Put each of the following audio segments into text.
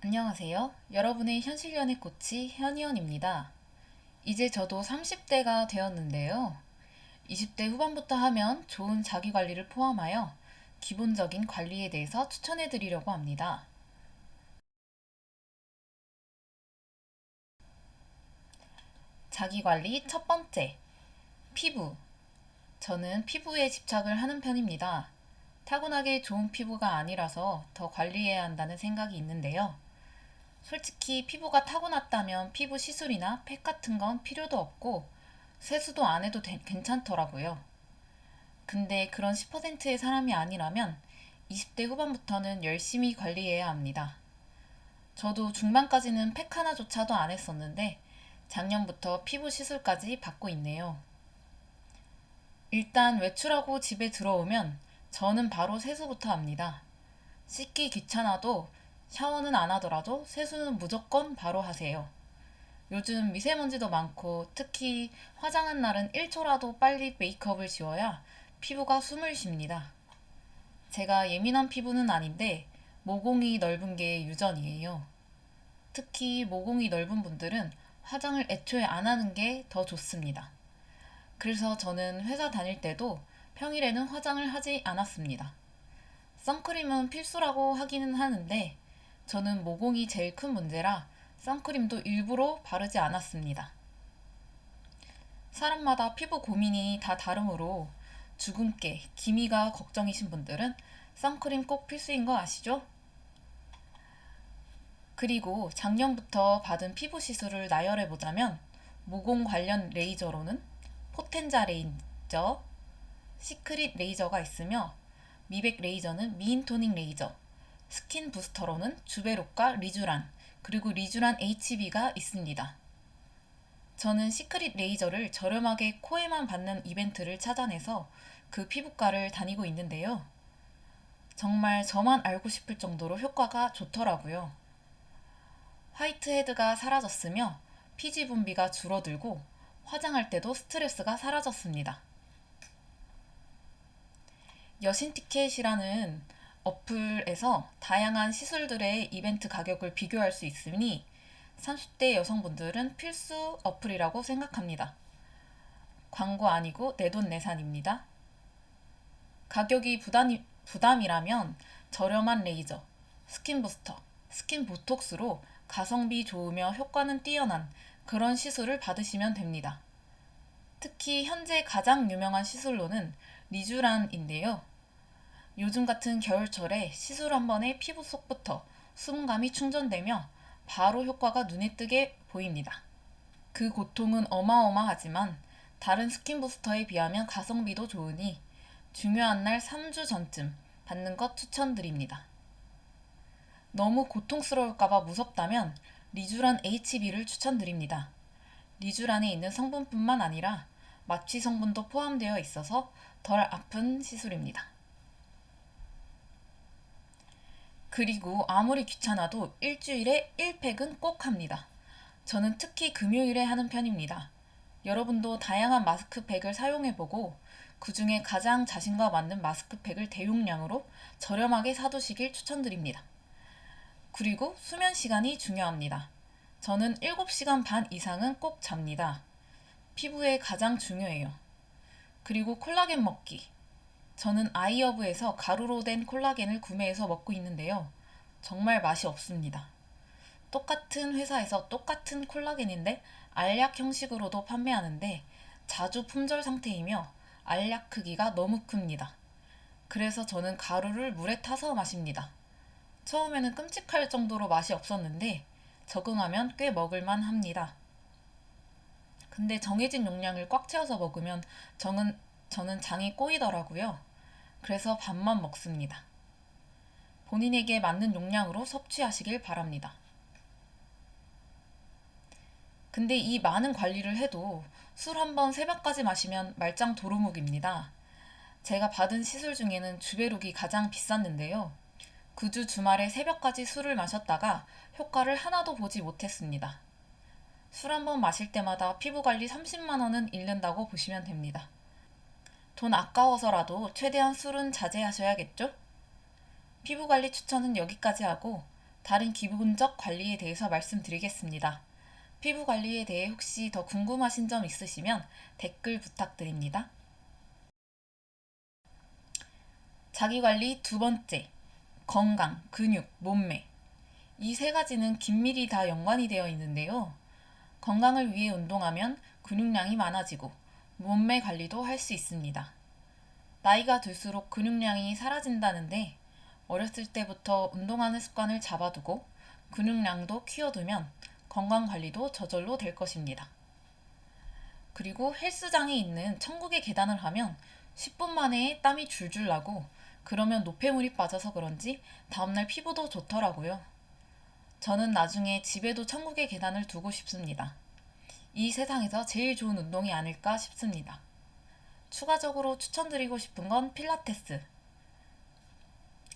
안녕하세요. 여러분의 현실연애 코치 현희연입니다. 이제 저도 30대가 되었는데요. 20대 후반부터 하면 좋은 자기관리를 포함하여 기본적인 관리에 대해서 추천해 드리려고 합니다. 자기관리 첫 번째, 피부. 저는 피부에 집착을 하는 편입니다. 타고나게 좋은 피부가 아니라서 더 관리해야 한다는 생각이 있는데요. 솔직히 피부가 타고났다면 피부 시술이나 팩 같은 건 필요도 없고 세수도 안 해도 괜찮더라고요. 근데 그런 10%의 사람이 아니라면 20대 후반부터는 열심히 관리해야 합니다. 저도 중반까지는 팩 하나조차도 안 했었는데 작년부터 피부 시술까지 받고 있네요. 일단 외출하고 집에 들어오면 저는 바로 세수부터 합니다. 씻기 귀찮아도 샤워는 안 하더라도 세수는 무조건 바로 하세요. 요즘 미세먼지도 많고 특히 화장한 날은 1초라도 빨리 메이크업을 지워야 피부가 숨을 쉽니다. 제가 예민한 피부는 아닌데 모공이 넓은 게 유전이에요. 특히 모공이 넓은 분들은 화장을 애초에 안 하는 게 더 좋습니다. 그래서 저는 회사 다닐 때도 평일에는 화장을 하지 않았습니다. 선크림은 필수라고 하기는 하는데 저는 모공이 제일 큰 문제라 선크림도 일부러 바르지 않았습니다. 사람마다 피부 고민이 다 다르므로 주근깨, 기미가 걱정이신 분들은 선크림 꼭 필수인 거 아시죠? 그리고 작년부터 받은 피부 시술을 나열해 보자면 모공 관련 레이저로는 포텐자 레이저, 시크릿 레이저가 있으며 미백 레이저는 미인 토닝 레이저, 스킨 부스터로는 주베로카 리쥬란, 그리고 리쥬란 HB가 있습니다. 저는 시크릿 레이저를 저렴하게 코에만 받는 이벤트를 찾아내서 그 피부과를 다니고 있는데요. 정말 저만 알고 싶을 정도로 효과가 좋더라고요. 화이트헤드가 사라졌으며 피지 분비가 줄어들고 화장할 때도 스트레스가 사라졌습니다. 여신티켓이라는 어플에서 다양한 시술들의 이벤트 가격을 비교할 수 있으니 30대 여성분들은 필수 어플이라고 생각합니다. 광고 아니고 내돈내산입니다. 가격이 부담이라면 저렴한 레이저, 스킨 부스터, 스킨 보톡스로 가성비 좋으며 효과는 뛰어난 그런 시술을 받으시면 됩니다. 특히 현재 가장 유명한 시술로는 리쥬란인데요. 요즘 같은 겨울철에 시술 한 번에 피부 속부터 수분감이 충전되며 바로 효과가 눈에 띄게 보입니다. 그 고통은 어마어마하지만 다른 스킨 부스터에 비하면 가성비도 좋으니 중요한 날 3주 전쯤 받는 것 추천드립니다. 너무 고통스러울까봐 무섭다면 리쥬란 HB를 추천드립니다. 리쥬란에 있는 성분뿐만 아니라 마취 성분도 포함되어 있어서 덜 아픈 시술입니다. 그리고 아무리 귀찮아도 일주일에 1팩은 꼭 합니다. 저는 특히 금요일에 하는 편입니다. 여러분도 다양한 마스크팩을 사용해보고 그 중에 가장 자신과 맞는 마스크팩을 대용량으로 저렴하게 사두시길 추천드립니다. 그리고 수면 시간이 중요합니다. 저는 7시간 반 이상은 꼭 잡니다. 피부에 가장 중요해요. 그리고 콜라겐 먹기. 저는 아이허브에서 가루로 된 콜라겐을 구매해서 먹고 있는데요. 정말 맛이 없습니다. 똑같은 회사에서 똑같은 콜라겐인데 알약 형식으로도 판매하는데 자주 품절 상태이며 알약 크기가 너무 큽니다. 그래서 저는 가루를 물에 타서 마십니다. 처음에는 끔찍할 정도로 맛이 없었는데 적응하면 꽤 먹을만 합니다. 근데 정해진 용량을 꽉 채워서 먹으면 저는 장이 꼬이더라고요. 그래서 반만 먹습니다. 본인에게 맞는 용량으로 섭취하시길 바랍니다. 근데 이 많은 관리를 해도 술 한 번 새벽까지 마시면 말짱 도루묵입니다. 제가 받은 시술 중에는 주베룩이 가장 비쌌는데요. 그 주 주말에 새벽까지 술을 마셨다가 효과를 하나도 보지 못했습니다. 술 한 번 마실 때마다 피부 관리 30만 원은 잃는다고 보시면 됩니다. 돈 아까워서라도 최대한 술은 자제하셔야겠죠? 피부 관리 추천은 여기까지 하고 다른 기본적 관리에 대해서 말씀드리겠습니다. 피부 관리에 대해 혹시 더 궁금하신 점 있으시면 댓글 부탁드립니다. 자기관리 두 번째, 건강, 근육, 몸매. 이 세 가지는 긴밀히 다 연관이 되어 있는데요. 건강을 위해 운동하면 근육량이 많아지고 몸매 관리도 할 수 있습니다. 나이가 들수록 근육량이 사라진다는데 어렸을 때부터 운동하는 습관을 잡아두고 근육량도 키워두면 건강 관리도 저절로 될 것입니다. 그리고 헬스장에 있는 천국의 계단을 하면 10분 만에 땀이 줄줄 나고 그러면 노폐물이 빠져서 그런지 다음날 피부도 좋더라고요. 저는 나중에 집에도 천국의 계단을 두고 싶습니다. 이 세상에서 제일 좋은 운동이 아닐까 싶습니다. 추가적으로 추천드리고 싶은 건 필라테스.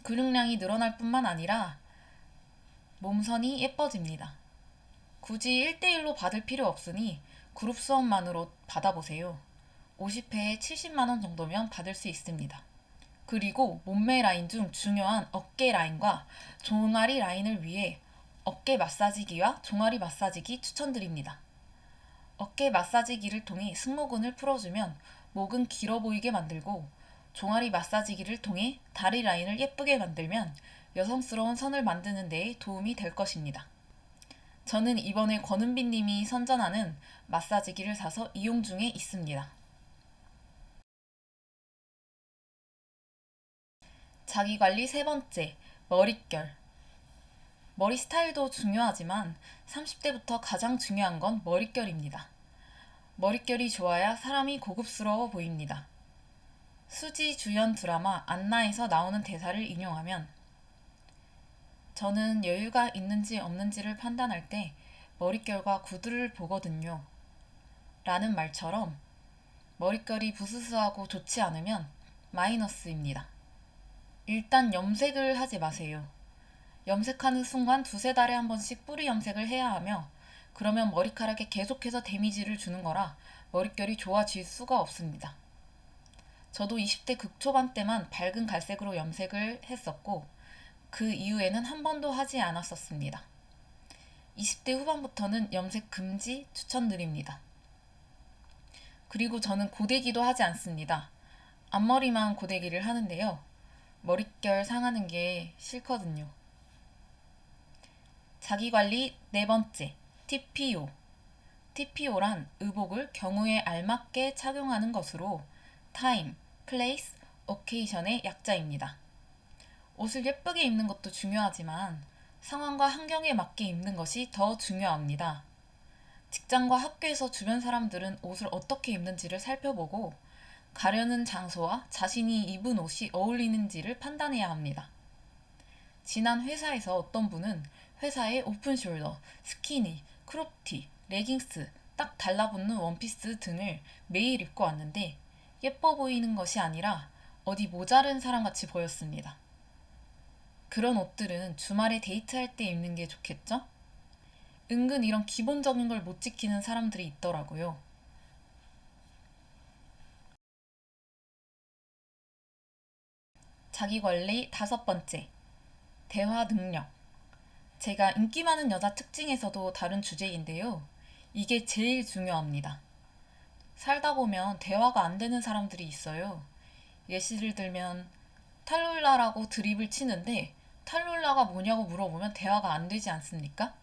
근육량이 늘어날 뿐만 아니라 몸선이 예뻐집니다. 굳이 1대1로 받을 필요 없으니 그룹 수업만으로 받아보세요. 50회에 70만원 정도면 받을 수 있습니다. 그리고 몸매 라인 중 중요한 어깨 라인과 종아리 라인을 위해 어깨 마사지기와 종아리 마사지기 추천드립니다. 어깨 마사지기를 통해 승모근을 풀어주면 목은 길어 보이게 만들고 종아리 마사지기를 통해 다리 라인을 예쁘게 만들면 여성스러운 선을 만드는 데에 도움이 될 것입니다. 저는 이번에 권은빈 님이 선전하는 마사지기를 사서 이용 중에 있습니다. 자기관리 세 번째, 머릿결. 머리 스타일도 중요하지만 30대부터 가장 중요한 건 머릿결입니다. 머릿결이 좋아야 사람이 고급스러워 보입니다. 수지 주연 드라마 안나에서 나오는 대사를 인용하면 저는 여유가 있는지 없는지를 판단할 때 머릿결과 구두를 보거든요. 라는 말처럼 머릿결이 부스스하고 좋지 않으면 마이너스입니다. 일단 염색을 하지 마세요. 염색하는 순간 두세 달에 한 번씩 뿌리 염색을 해야 하며 그러면 머리카락에 계속해서 데미지를 주는 거라 머릿결이 좋아질 수가 없습니다. 저도 20대 극초반 때만 밝은 갈색으로 염색을 했었고 그 이후에는 한 번도 하지 않았었습니다. 20대 후반부터는 염색 금지 추천드립니다. 그리고 저는 고데기도 하지 않습니다. 앞머리만 고데기를 하는데요. 머릿결 상하는 게 싫거든요. 자기관리 네 번째, TPO. TPO란 의복을 경우에 알맞게 착용하는 것으로 time, place, occasion의 약자입니다. 옷을 예쁘게 입는 것도 중요하지만 상황과 환경에 맞게 입는 것이 더 중요합니다. 직장과 학교에서 주변 사람들은 옷을 어떻게 입는지를 살펴보고 가려는 장소와 자신이 입은 옷이 어울리는지를 판단해야 합니다. 지난 회사에서 어떤 분은 회사에 오픈숄더, 스키니, 크롭티, 레깅스, 딱 달라붙는 원피스 등을 매일 입고 왔는데 예뻐 보이는 것이 아니라 어디 모자른 사람같이 보였습니다. 그런 옷들은 주말에 데이트할 때 입는 게 좋겠죠? 은근 이런 기본적인 걸 못 지키는 사람들이 있더라고요. 자기관리 다섯 번째, 대화 능력. 제가 인기 많은 여자 특징에서도 다른 주제인데요. 이게 제일 중요합니다. 살다 보면 대화가 안 되는 사람들이 있어요. 예시를 들면 탈룰라라고 드립을 치는데 탈룰라가 뭐냐고 물어보면 대화가 안 되지 않습니까?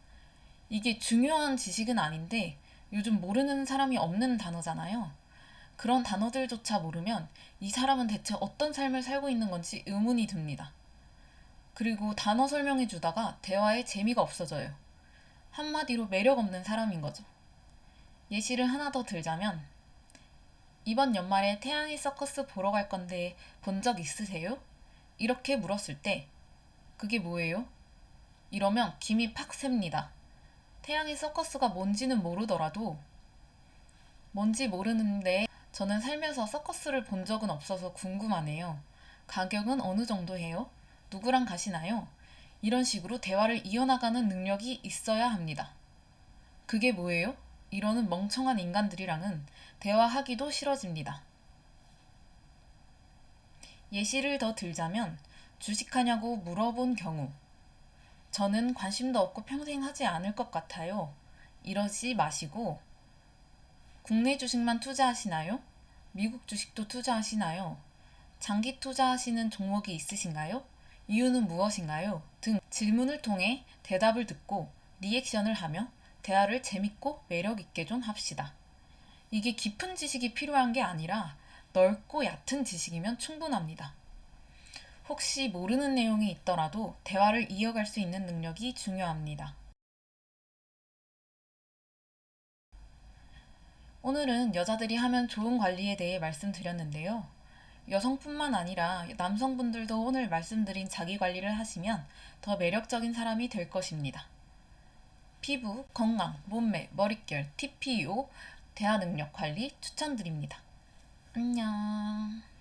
이게 중요한 지식은 아닌데 요즘 모르는 사람이 없는 단어잖아요. 그런 단어들조차 모르면 이 사람은 대체 어떤 삶을 살고 있는 건지 의문이 듭니다. 그리고 단어 설명해 주다가 대화에 재미가 없어져요. 한마디로 매력 없는 사람인 거죠. 예시를 하나 더 들자면 이번 연말에 태양의 서커스 보러 갈 건데 본 적 있으세요? 이렇게 물었을 때 그게 뭐예요? 이러면 김이 팍 셉니다. 태양의 서커스가 뭔지는 모르더라도 뭔지 모르는데 저는 살면서 서커스를 본 적은 없어서 궁금하네요. 가격은 어느 정도 해요? 누구랑 가시나요? 이런 식으로 대화를 이어나가는 능력이 있어야 합니다. 그게 뭐예요? 이러는 멍청한 인간들이랑은 대화하기도 싫어집니다. 예시를 더 들자면 주식하냐고 물어본 경우 저는 관심도 없고 평생 하지 않을 것 같아요. 이러지 마시고, 국내 주식만 투자하시나요? 미국 주식도 투자하시나요? 장기 투자하시는 종목이 있으신가요? 이유는 무엇인가요? 등 질문을 통해 대답을 듣고 리액션을 하며 대화를 재밌고 매력 있게 좀 합시다. 이게 깊은 지식이 필요한 게 아니라 넓고 얕은 지식이면 충분합니다. 혹시 모르는 내용이 있더라도 대화를 이어갈 수 있는 능력이 중요합니다. 오늘은 여자들이 하면 좋은 관리에 대해 말씀드렸는데요. 여성뿐만 아니라 남성분들도 오늘 말씀드린 자기 관리를 하시면 더 매력적인 사람이 될 것입니다. 피부, 건강, 몸매, 머릿결, TPO, 대화 능력 관리 추천드립니다. 안녕.